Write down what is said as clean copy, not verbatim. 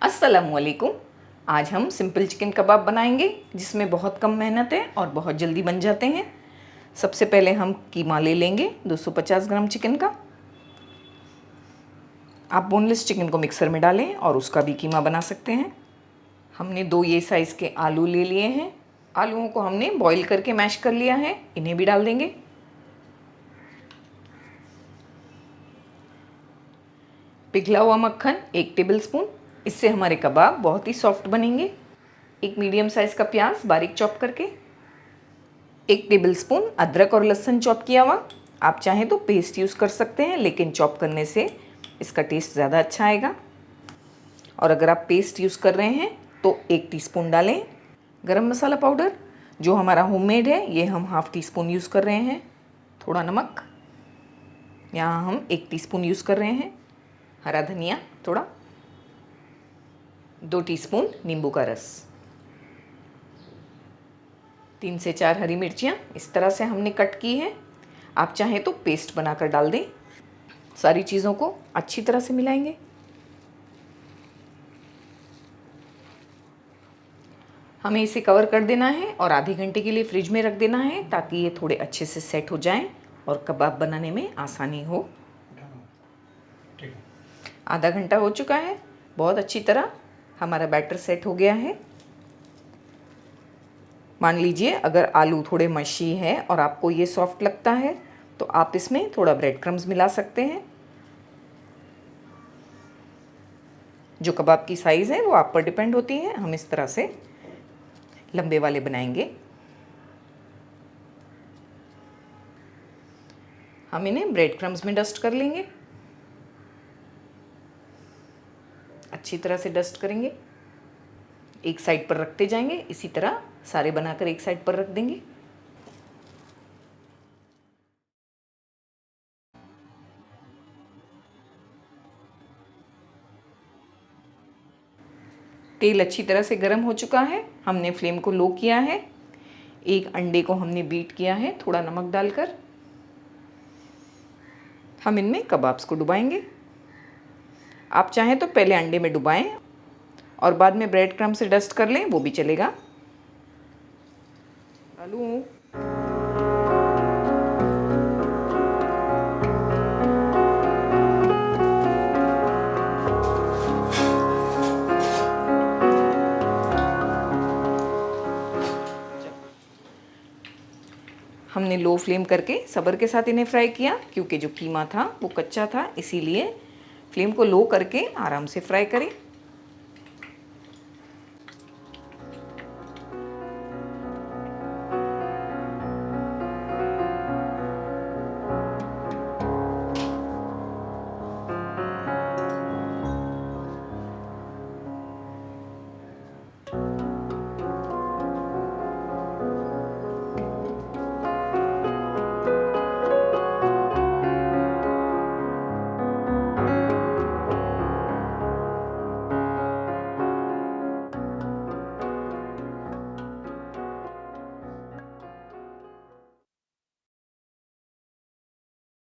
अस्सलामुअलैकुम। आज हम सिंपल चिकन कबाब बनाएंगे जिसमें बहुत कम मेहनत है और बहुत जल्दी बन जाते हैं। सबसे पहले हम कीमा ले लेंगे 250 ग्राम चिकन का। आप बोनलेस चिकन को मिक्सर में डालें और उसका भी कीमा बना सकते हैं। हमने 2 ये साइज़ के आलू ले लिए हैं। आलूओं को हमने बॉईल करके मैश कर लिया है, इन्हें भी डाल देंगे। पिघला हुआ मक्खन 1 टेबलस्पून, इससे हमारे कबाब बहुत ही सॉफ्ट बनेंगे। 1 मीडियम साइज़ का प्याज बारीक चॉप करके। 1 टेबलस्पून अदरक और लहसुन चॉप किया हुआ। आप चाहें तो पेस्ट यूज़ कर सकते हैं, लेकिन चॉप करने से इसका टेस्ट ज़्यादा अच्छा आएगा। और अगर आप पेस्ट यूज़ कर रहे हैं तो 1 टीस्पून डालें। गरम मसाला पाउडर जो हमारा होममेड है, ये हम ½ टीस्पून यूज़ कर रहे हैं। थोड़ा नमक, यहाँ हम 1 टीस्पून यूज़ कर रहे हैं। हरा धनिया थोड़ा, 2 टीस्पून नींबू का रस, 3 से 4 हरी मिर्चियाँ इस तरह से हमने कट की है। आप चाहें तो पेस्ट बनाकर डाल दें। सारी चीज़ों को अच्छी तरह से मिलाएंगे। हमें इसे कवर कर देना है और आधे घंटे के लिए फ्रिज में रख देना है, ताकि ये थोड़े अच्छे से सेट हो जाएं और कबाब बनाने में आसानी हो। आधा घंटा हो चुका है, बहुत अच्छी तरह हमारा बैटर सेट हो गया है। मान लीजिए अगर आलू थोड़े मशी है और आपको ये सॉफ्ट लगता है तो आप इसमें थोड़ा ब्रेड क्रम्स मिला सकते हैं। जो कबाब की साइज़ है वो आप पर डिपेंड होती है। हम इस तरह से लंबे वाले बनाएंगे। हम इन्हें ब्रेड क्रम्स में डस्ट कर लेंगे। अच्छी तरह से डस्ट करेंगे, एक साइड पर रखते जाएंगे। इसी तरह सारे बनाकर एक साइड पर रख देंगे। तेल अच्छी तरह से गर्म हो चुका है, हमने फ्लेम को लो किया है। 1 अंडे को हमने बीट किया है थोड़ा नमक डालकर। हम इनमें कबाब्स को डुबाएंगे। आप चाहें तो पहले अंडे में डुबाएं और बाद में ब्रेड क्रम्ब से डस्ट कर लें, वो भी चलेगा। डालूं। हमने लो फ्लेम करके सब्र के साथ इन्हें फ्राई किया, क्योंकि जो कीमा था वो कच्चा था, इसीलिए फ्लेम को लो करके आराम से फ्राई करें।